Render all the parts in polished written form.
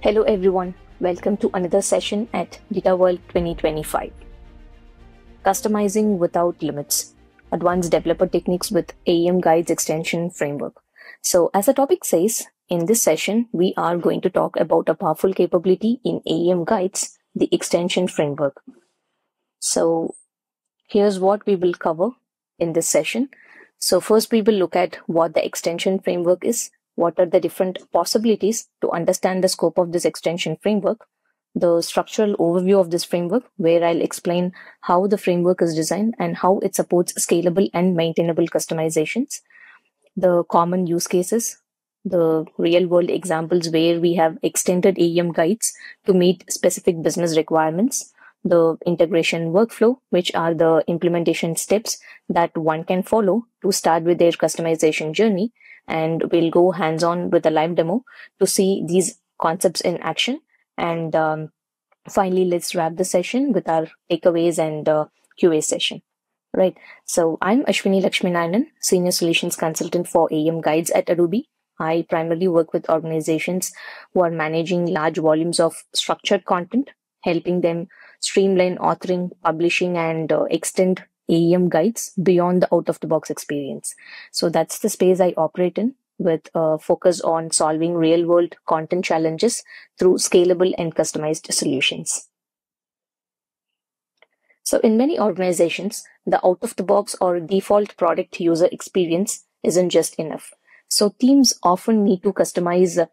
Hello everyone, welcome to another session at Data World 2025. Customizing without limits, advanced developer techniques with AEM Guides extension framework. So as the topic says, in this session, we are going to talk about a powerful capability in AEM Guides, the extension framework. So here's what we will cover in this session. So first we will look at what the extension framework is, what are the different possibilities to understand the scope of this extension framework, the structural overview of this framework, where I'll explain how the framework is designed and how it supports scalable and maintainable customizations, the common use cases, the real world examples where we have extended AEM guides to meet specific business requirements, the integration workflow, which are the implementation steps that one can follow to start with their customization journey. And we'll go hands-on with a live demo to see these concepts in action. And finally, let's wrap the session with our takeaways and QA session. Right. So I'm Ashwini Lakshminarayanan, Senior Solutions Consultant for AEM Guides at Adobe. I primarily work with organizations who are managing large volumes of structured content, helping them streamline authoring, publishing, and extend AEM guides beyond the out-of-the-box experience. So that's the space I operate in, with a focus on solving real-world content challenges through scalable and customized solutions. So in many organizations, the out-of-the-box or default product user experience isn't just enough. So teams often need to customize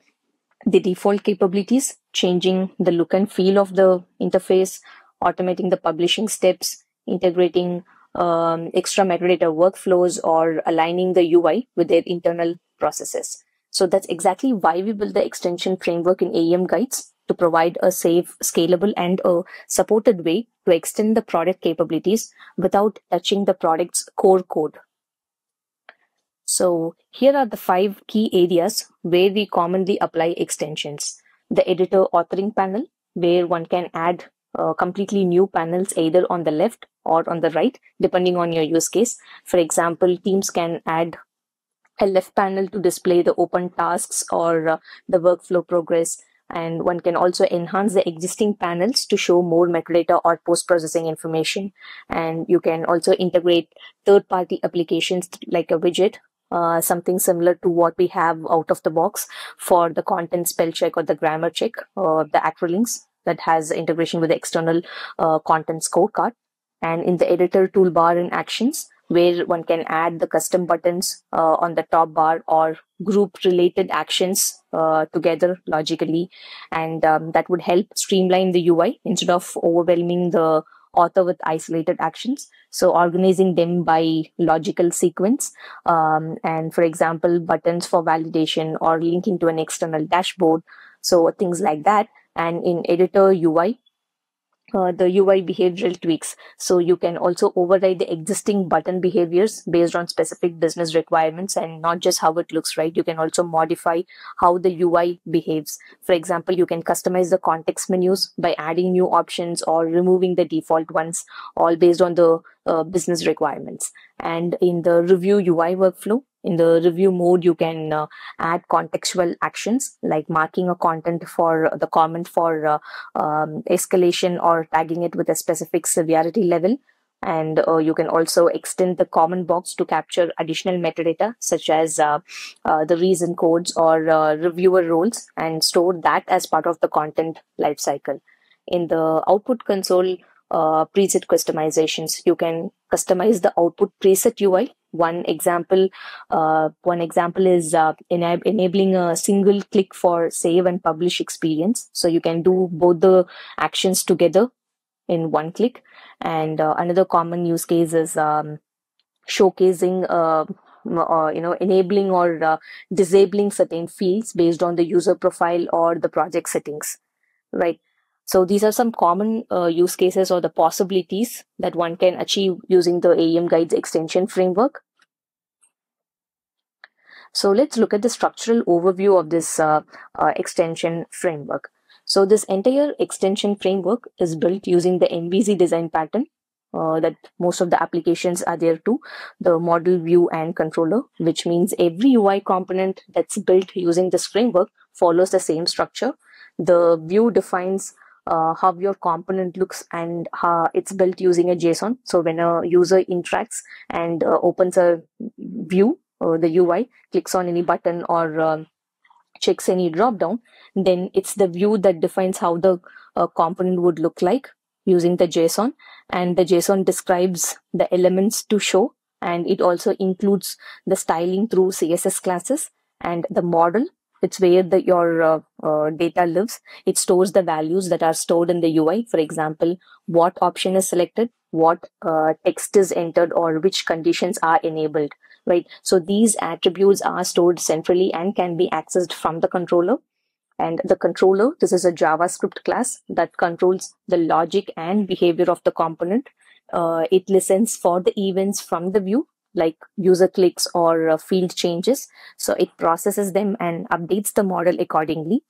the default capabilities, changing the look and feel of the interface, automating the publishing steps, integrating extra metadata workflows, or aligning the UI with their internal processes. So that's exactly why we built the extension framework in AEM Guides, to provide a safe, scalable, and a supported way to extend the product capabilities without touching the product's core code. So here are the 5 key areas where we commonly apply extensions. The editor authoring panel, where one can add completely new panels either on the left or on the right, depending on your use case. For example, teams can add a left panel to display the open tasks or the workflow progress. And one can also enhance the existing panels to show more metadata or post-processing information. And you can also integrate third-party applications like a widget, something similar to what we have out of the box for the content spell check or the grammar check, or the Acrolinks that has integration with the external content scorecard. And in the editor toolbar in Actions, where one can add the custom buttons on the top bar or group related actions together logically. And that would help streamline the UI instead of overwhelming the author with isolated actions. So organizing them by logical sequence, and for example, buttons for validation or linking to an external dashboard. So things like that. And in editor UI, the UI behavioral tweaks. So you can also override the existing button behaviors based on specific business requirements, and not just how it looks, right? You can also modify how the UI behaves. For example, you can customize the context menus by adding new options or removing the default ones, all based on the business requirements. And in the review UI workflow, in the review mode, you can add contextual actions like marking a content for the comment for escalation or tagging it with a specific severity level. And you can also extend the comment box to capture additional metadata, such as the reason codes or reviewer roles, and store that as part of the content lifecycle. In the output console preset customizations, you can customize the output preset UI. One example is enabling a single click for save and publish experience. So you can do both the actions together in one click. And another common use case is showcasing enabling or disabling certain fields based on the user profile or the project settings, right? So these are some common use cases or the possibilities that one can achieve using the AEM Guides extension framework. So let's look at the structural overview of this extension framework. So this entire extension framework is built using the MVC design pattern that most of the applications are there too, the model, view, and controller, which means every UI component that's built using this framework follows the same structure. The view defines how your component looks and how it's built using a JSON. So when a user interacts and opens a view, the UI, clicks on any button or checks any drop down, then it's the view that defines how the component would look like using the JSON. And the JSON describes the elements to show, and it also includes the styling through CSS classes. And the model, it's where your data lives. It stores the values that are stored in the UI. For example, what option is selected, what text is entered, or which conditions are enabled, right? So these attributes are stored centrally and can be accessed from the controller. And the controller, this is a JavaScript class that controls the logic and behavior of the component. It listens for the events from the view, like user clicks or field changes. So it processes them and updates the model accordingly.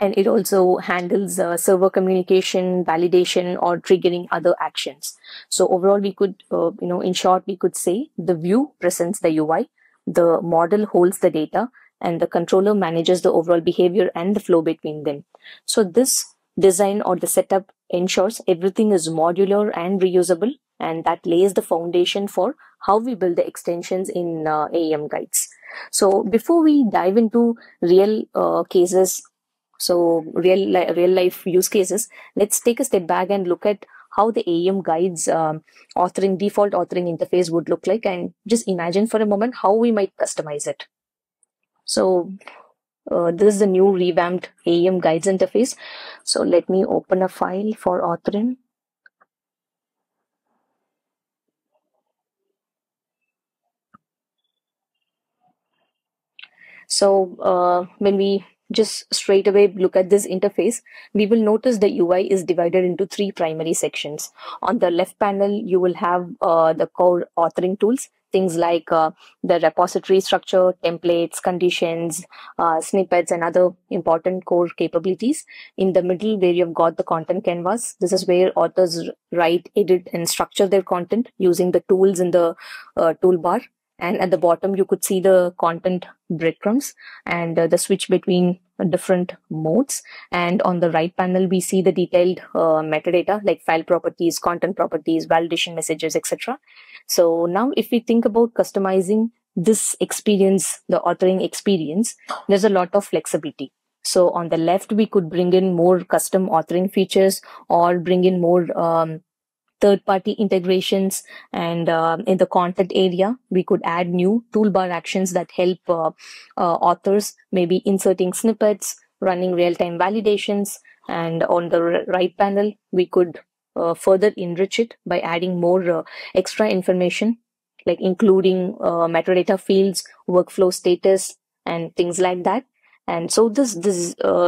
And it also handles server communication, validation, or triggering other actions. So overall, we could, in short, we could say the view presents the UI, the model holds the data, and the controller manages the overall behavior and the flow between them. So this design or the setup ensures everything is modular and reusable, and that lays the foundation for how we build the extensions in AEM Guides. So before we dive into real cases, so real life use cases, let's take a step back and look at how the AEM Guides default authoring interface would look like, and just imagine for a moment how we might customize it. So this is the new revamped AEM Guides interface. So let me open a file for authoring. So when we just straight away look at this interface, we will notice the UI is divided into three primary sections. On the left panel, you will have the core authoring tools, things like the repository structure, templates, conditions, snippets, and other important core capabilities. In the middle, where you've got the content canvas, this is where authors write, edit, and structure their content using the tools in the toolbar. And at the bottom, you could see the content breadcrumbs and the switch between different modes. And on the right panel, we see the detailed metadata like file properties, content properties, validation messages, etc. So now if we think about customizing this experience, the authoring experience, there's a lot of flexibility. So on the left, we could bring in more custom authoring features or bring in more third-party integrations. And in the content area, we could add new toolbar actions that help authors, maybe inserting snippets, running real-time validations. And on the right panel, we could further enrich it by adding more extra information, like including metadata fields, workflow status, and things like that. And so this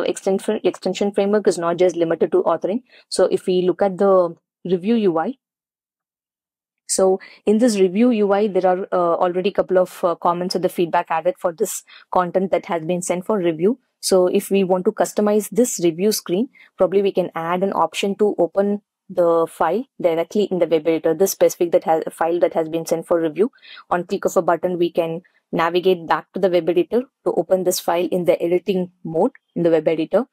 extension framework is not just limited to authoring. So if we look at the review UI. So in this review UI, there are already a couple of comments or the feedback added for this content that has been sent for review. So if we want to customize this review screen, probably we can add an option to open the file directly in the web editor, this specific file that has been sent for review. On click of a button, we can navigate back to the web editor to open this file in the editing mode in the web editor.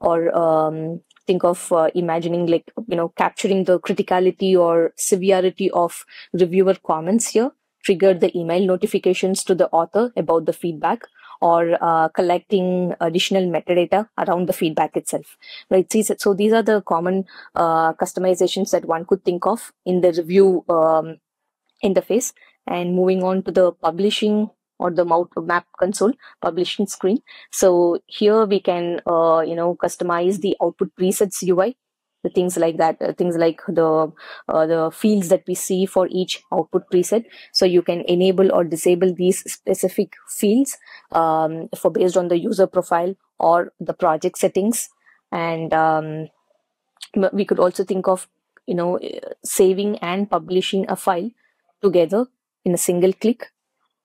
Or think of imagining, like, capturing the criticality or severity of reviewer comments here, trigger the email notifications to the author about the feedback, or collecting additional metadata around the feedback itself, right? So these are the common customizations that one could think of in the review interface. And moving on to the publishing or the map console publishing screen. So here we can, customize the output presets UI, the things like that, things like the fields that we see for each output preset. So you can enable or disable these specific fields for based on the user profile or the project settings. And we could also think of, saving and publishing a file together in a single click.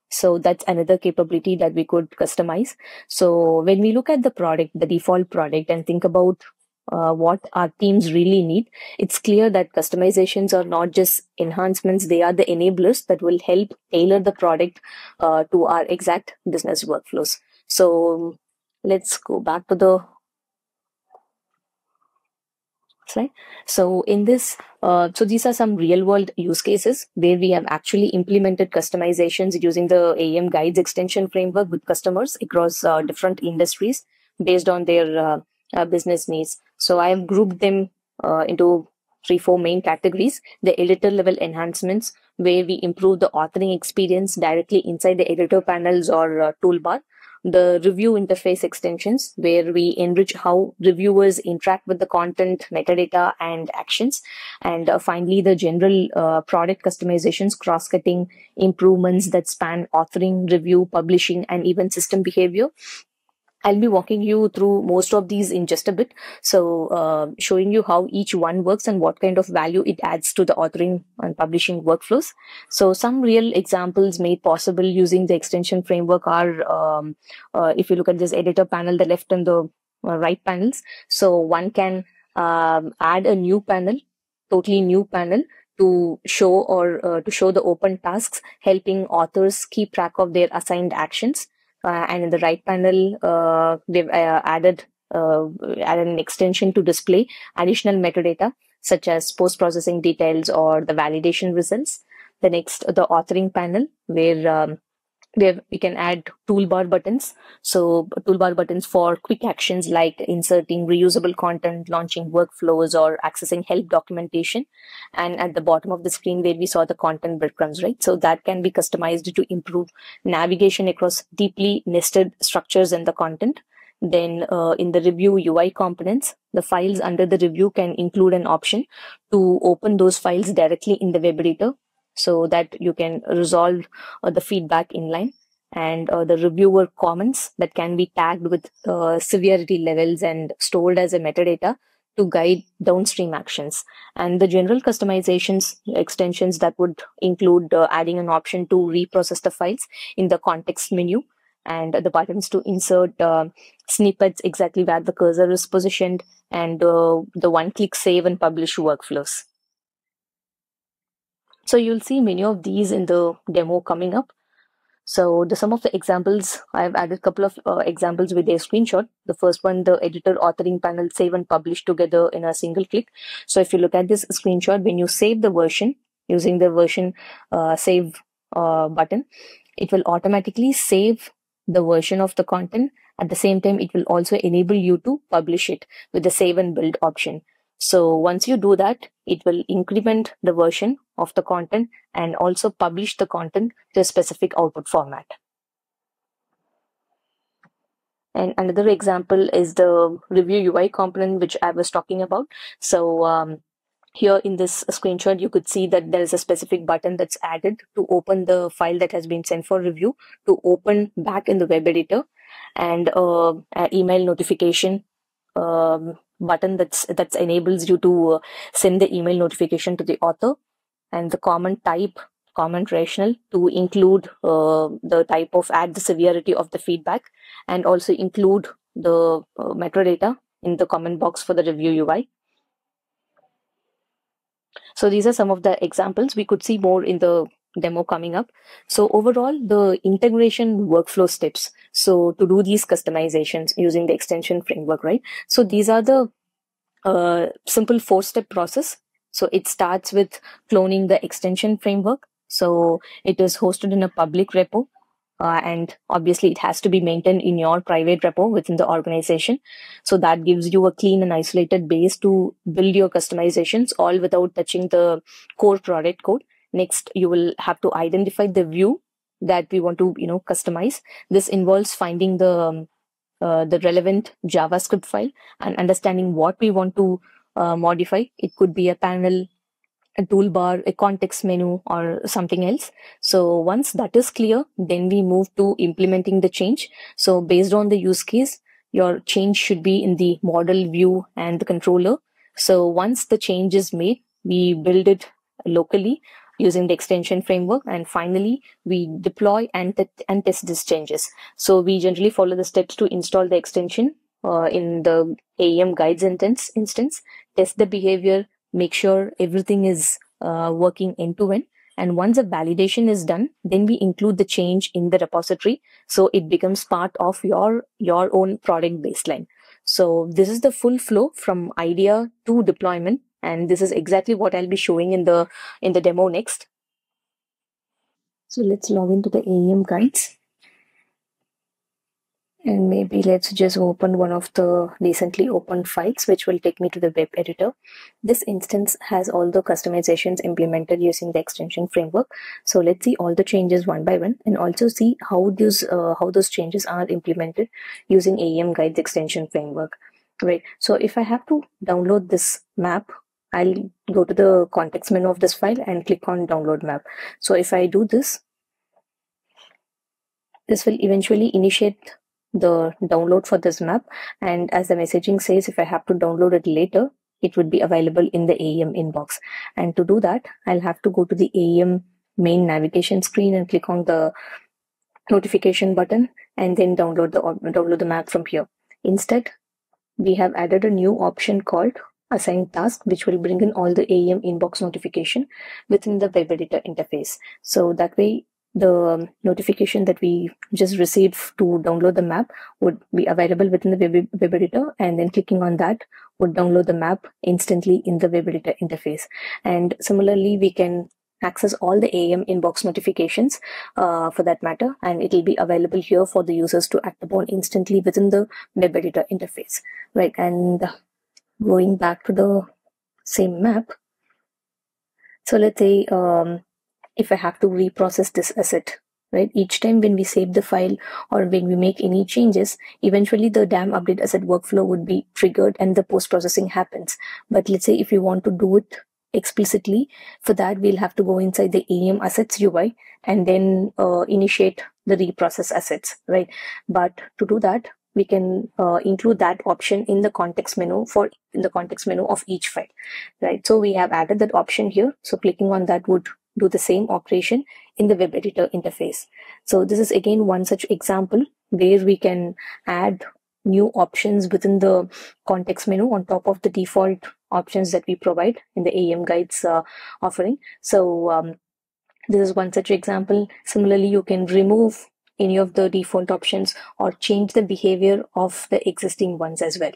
So that's another capability that we could customize. So when we look at the product, the default product, and think about what our teams really need, it's clear that customizations are not just enhancements, they are the enablers that will help tailor the product to our exact business workflows. So let's go back to the Slide. So in this, so these are some real world use cases where we have actually implemented customizations using the AEM Guides extension framework with customers across different industries based on their business needs. So I have grouped them into 3, 4 main categories. The editor level enhancements, where we improve the authoring experience directly inside the editor panels or toolbar. The review interface extensions, where we enrich how reviewers interact with the content, metadata, and actions. And finally, the general product customizations, cross-cutting improvements that span authoring, review, publishing, and even system behavior. I'll be walking you through most of these in just a bit. So, showing you how each one works and what kind of value it adds to the authoring and publishing workflows. So, some real examples made possible using the extension framework are, if you look at this editor panel, the left and the right panels. So, one can add a new panel, totally new panel, to show or to show the open tasks, helping authors keep track of their assigned actions. And in the right panel, they've added an extension to display additional metadata, such as post-processing details or the validation results. The next, the authoring panel, where we can add toolbar buttons. So toolbar buttons for quick actions like inserting reusable content, launching workflows, or accessing help documentation. And at the bottom of the screen where we saw the content breadcrumbs, right? So that can be customized to improve navigation across deeply nested structures in the content. Then in the review UI components, the files under the review can include an option to open those files directly in the web editor, so that you can resolve the feedback inline. And the reviewer comments that can be tagged with severity levels and stored as a metadata to guide downstream actions. And the general customizations extensions that would include adding an option to reprocess the files in the context menu, and the buttons to insert snippets exactly where the cursor is positioned, and the one-click save and publish workflows. So you'll see many of these in the demo coming up. So some of the examples, I've added a couple of examples with a screenshot. The first one, the editor authoring panel, save and publish together in a single click. So if you look at this screenshot, when you save the version using the version save button, it will automatically save the version of the content. At the same time, it will also enable you to publish it with the save and build option. So once you do that, it will increment the version of the content and also publish the content to a specific output format. And another example is the review UI component, which I was talking about. So here in this screenshot, you could see that there is a specific button that's added to open the file that has been sent for review to open back in the web editor, and an email notification button that enables you to send the email notification to the author, and the comment type, comment rational, to include the type of add the severity of the feedback, and also include the metadata in the comment box for the review UI. So these are some of the examples. We could see more in the demo coming up. So overall, the integration workflow steps. So to do these customizations using the extension framework, right? So these are the simple 4-step process. So it starts with cloning the extension framework. So it is hosted in a public repo. And obviously it has to be maintained in your private repo within the organization. So that gives you a clean and isolated base to build your customizations, all without touching the core product code. Next, you will have to identify the view that we want to, customize. This involves finding the relevant JavaScript file and understanding what we want to modify. It could be a panel, a toolbar, a context menu, or something else. So once that is clear, then we move to implementing the change. So based on the use case, your change should be in the model view and the controller. So once the change is made, we build it locally using the extension framework, and finally we deploy and test these changes. So we generally follow the steps to install the extension in the AEM Guides instance, test the behavior, make sure everything is working end to end. And once a validation is done, then we include the change in the repository, so it becomes part of your own product baseline. So this is the full flow from idea to deployment, and this is exactly what I'll be showing in the demo next. So let's log into the AEM guides. And maybe let's just open one of the recently opened files, which will take me to the web editor. This instance has all the customizations implemented using the extension framework. So let's see all the changes one by one, and also see how those changes are implemented using AEM Guides extension framework. Right. So if I have to download this map, I'll go to the context menu of this file and click on download map. So if I do this, this will eventually initiate the download for this map, and as the messaging says, if I have to download it later, it would be available in the AEM inbox. And to do that, I'll have to go to the AEM main navigation screen and click on the notification button, and then download the map from here. Instead, we have added a new option called assign task, which will bring in all the AEM inbox notification within the web editor interface. So that way, the notification that we just received to download the map would be available within the web editor, and then clicking on that would download the map instantly in the web editor interface. And similarly, we can access all the AEM inbox notifications for that matter, and it will be available here for the users to act upon instantly within the web editor interface. Right, and going back to the same map, so let's say if I have to reprocess this asset, right? Each time when we save the file or when we make any changes, eventually the DAM update asset workflow would be triggered and the post-processing happens. But let's say if you want to do it explicitly, for that we'll have to go inside the AEM assets UI and then initiate the reprocess assets, right? But to do that, we can include that option in the context menu of each file, right? So we have added that option here. So clicking on that would do the same operation in the web editor interface. So this is again one such example where we can add new options within the context menu on top of the default options that we provide in the AEM guides offering. So this is one such example. Similarly, you can remove any of the default options or change the behavior of the existing ones as well.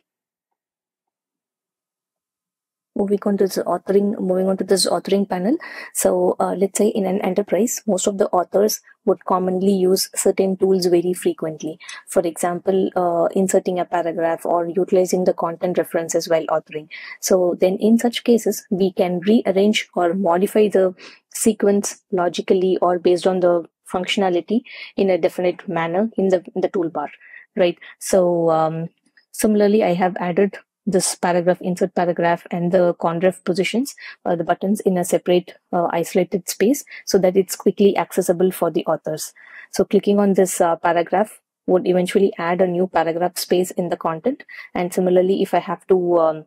Moving on to this authoring panel. So let's say in an enterprise, most of the authors would commonly use certain tools very frequently. For example, inserting a paragraph or utilizing the content references while authoring. So then in such cases, we can rearrange or modify the sequence logically or based on the functionality in a definite manner in the toolbar, right? So similarly, I have added this paragraph, insert paragraph, and the conref positions, the buttons in a separate isolated space so that it's quickly accessible for the authors. So clicking on this paragraph would eventually add a new paragraph space in the content. And similarly, if I have to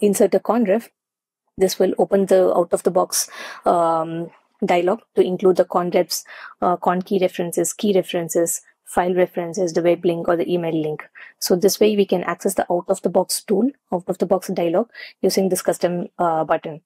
insert a conref, this will open the out-of-the-box dialog to include the conrefs, con key references, file references, the web link or the email link. So this way we can access the out-of-the-box dialog using this custom button.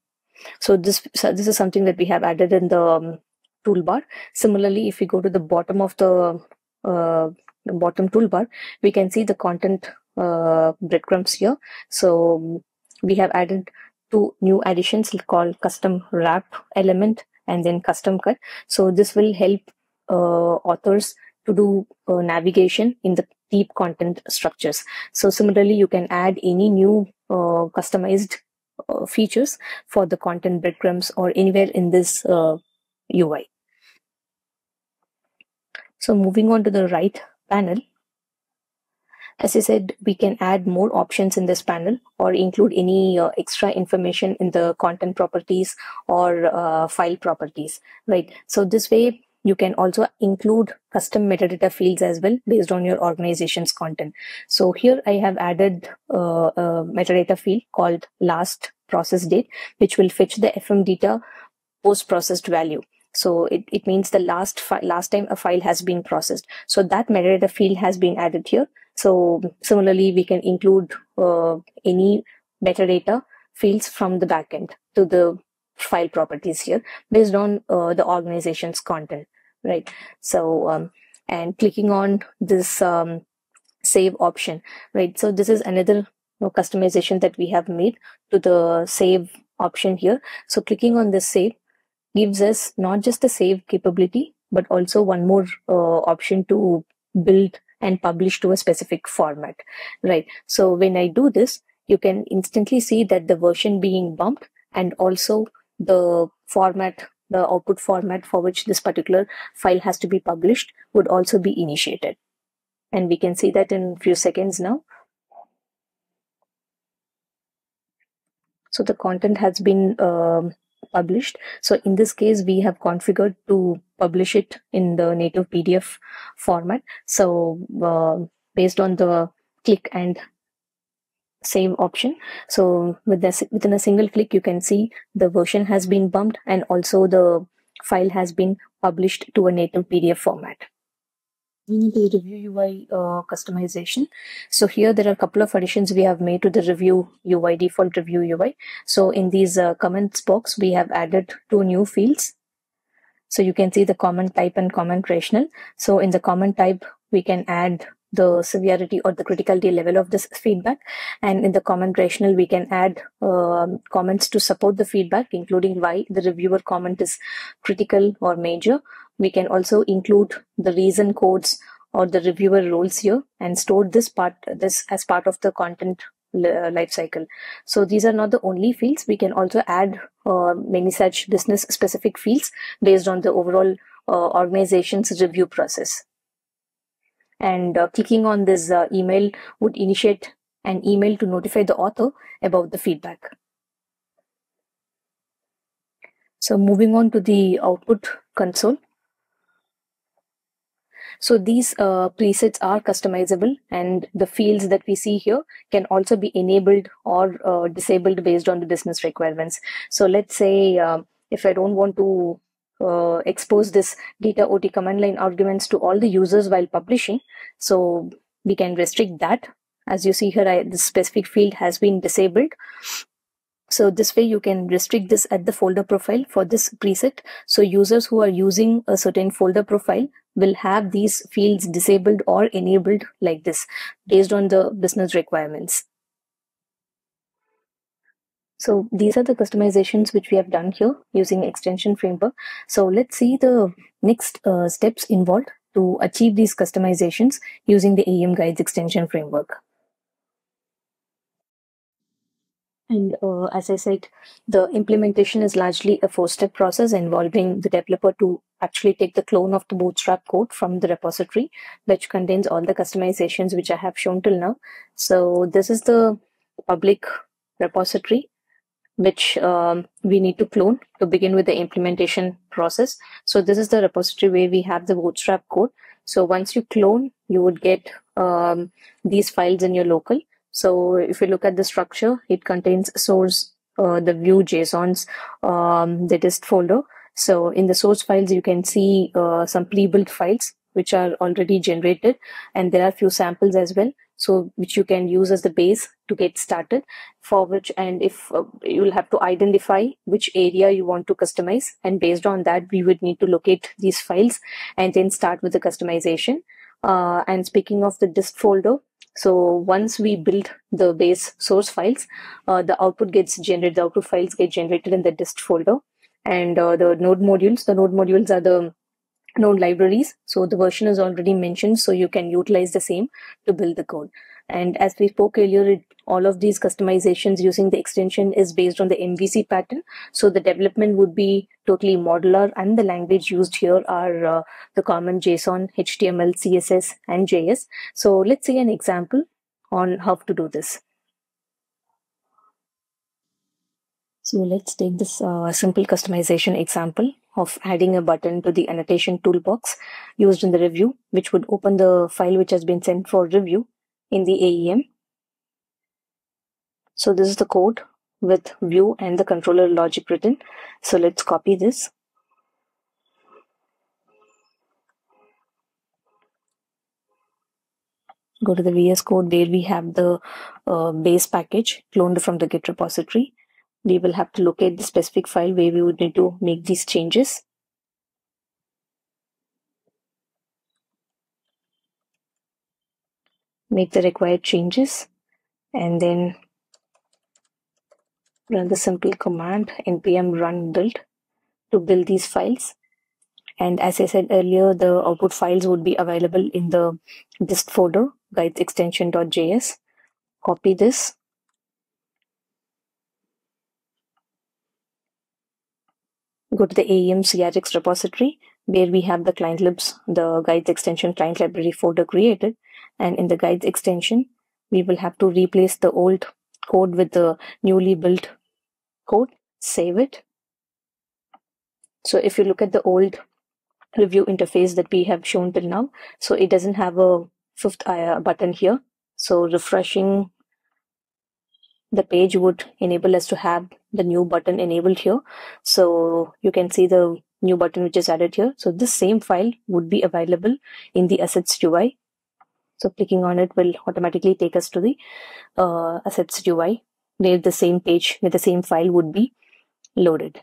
So this is something that we have added in the toolbar. Similarly, if we go to the bottom of the bottom toolbar, we can see the content breadcrumbs here. So we have added two new additions called custom wrap element and then custom cut. So this will help authors to do navigation in the deep content structures. So similarly, you can add any new customized features for the content breadcrumbs or anywhere in this UI. So moving on to the right panel, as I said, we can add more options in this panel or include any extra information in the content properties or file properties, right? So this way, you can also include custom metadata fields as well based on your organization's content. So here I have added a metadata field called last process date, which will fetch the FM data post-processed value. So it means the last time a file has been processed. So that metadata field has been added here. So similarly, we can include any metadata fields from the backend to the file properties here based on the organization's content, right? So and clicking on this save option, right? So this is another customization that we have made to the save option here. So clicking on this save gives us not just the save capability, but also one more option to build and publish to a specific format, right? So when I do this, you can instantly see that the version being bumped, and also the format, the output format for which this particular file has to be published would also be initiated. And we can see that in a few seconds now. So the content has been published. So in this case, we have configured to publish it in the native PDF format. So based on the click and save option, so within a single click, you can see the version has been bumped, and also the file has been published to a native PDF format. Moving to the review UI customization. So here there are a couple of additions we have made to the review UI, default review UI. So in these comments box, we have added two new fields. So you can see the comment type and comment rationale. So in the comment type, we can add the severity or the criticality level of this feedback. And in the comment rationale, we can add comments to support the feedback, including why the reviewer comment is critical or major. We can also include the reason codes or the reviewer roles here and store this as part of the content lifecycle. So these are not the only fields. We can also add many such business specific fields based on the overall organization's review process. And clicking on this email would initiate an email to notify the author about the feedback. So moving on to the output console. So these presets are customizable, and the fields that we see here can also be enabled or disabled based on the business requirements. So let's say if I don't want to expose this data OT command line arguments to all the users while publishing, so we can restrict that. As you see here, this specific field has been disabled. So this way you can restrict this at the folder profile for this preset. So users who are using a certain folder profile will have these fields disabled or enabled like this based on the business requirements. So these are the customizations which we have done here using extension framework. So let's see the next steps involved to achieve these customizations using the AEM Guides extension framework. And as I said, the implementation is largely a 4-step process involving the developer to actually take the clone of the Bootstrap code from the repository, which contains all the customizations which I have shown till now. So this is the public repository which we need to clone to begin with the implementation process. So this is the repository where we have the Bootstrap code. So once you clone, you would get these files in your local. So if you look at the structure, it contains source, the view JSONs, the dist folder. So in the source files, you can see some pre-built files which are already generated, and there are a few samples as well, so which you can use as the base to get started, for which, and if you'll have to identify which area you want to customize, and based on that we would need to locate these files and then start with the customization. And speaking of the dist folder, so once we build the base source files, the output files get generated in the dist folder. And the node modules are the node libraries. So the version is already mentioned, so you can utilize the same to build the code. And as we spoke earlier, all of these customizations using the extension is based on the MVC pattern. So the development would be totally modular, and the language used here are the common JSON, HTML, CSS, and JS. So let's see an example on how to do this. So let's take this simple customization example of adding a button to the annotation toolbox used in the review, which would open the file which has been sent for review in the AEM. So this is the code with view and the controller logic written. So let's copy this. Go to the VS Code where we have the base package cloned from the Git repository. We will have to locate the specific file where we would need to make these changes. make the required changes, and then run the simple command npm run build to build these files. And as I said earlier, the output files would be available in the dist folder, guidesextension.js. Copy this. Go to the AEM CRX repository where we have the client libs, the guides extension client library folder created. And in the guides extension, we will have to replace the old code with the newly built code, save it. So if you look at the old review interface that we have shown till now, so it doesn't have a fifth button here. So refreshing the page would enable us to have the new button enabled here. So you can see the new button which is added here. So this same file would be available in the assets UI. So clicking on it will automatically take us to the assets UI where the same page with the same file would be loaded.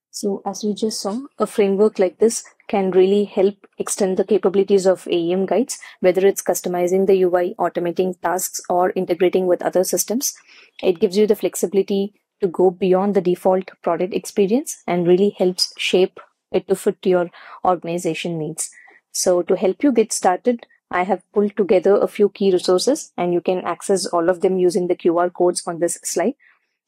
So as we just saw, a framework like this can really help extend the capabilities of AEM guides, whether it's customizing the UI, automating tasks, or integrating with other systems. It gives you the flexibility to go beyond the default product experience and really helps shape it to fit your organization needs. So to help you get started, I have pulled together a few key resources, and you can access all of them using the QR codes on this slide.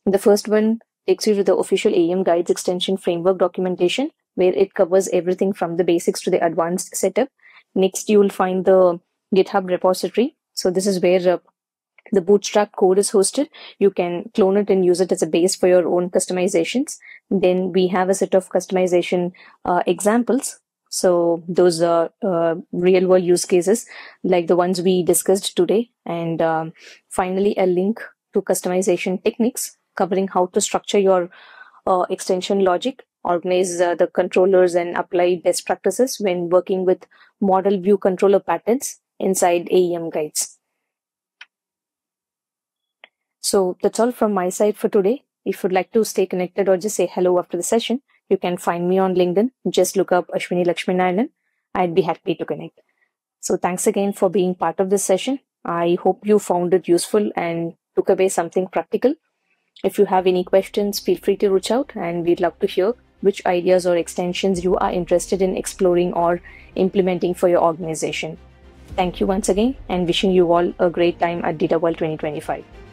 The first one takes you to the official AEM Guides extension framework documentation, where it covers everything from the basics to the advanced setup. Next, you will find the GitHub repository. So this is where the Bootstrap code is hosted. You can clone it and use it as a base for your own customizations. Then we have a set of customization examples. So those are real world use cases like the ones we discussed today. And finally, a link to customization techniques covering how to structure your extension logic, organize the controllers, and apply best practices when working with model view controller patterns inside AEM guides. So that's all from my side for today. If you'd like to stay connected or just say hello after the session, you can find me on LinkedIn. Just look up Ashwini Lakshminarayanan. I'd be happy to connect. So thanks again for being part of this session. I hope you found it useful and took away something practical. If you have any questions, feel free to reach out, and we'd love to hear which ideas or extensions you are interested in exploring or implementing for your organization. Thank you once again, and wishing you all a great time at Data World 2025.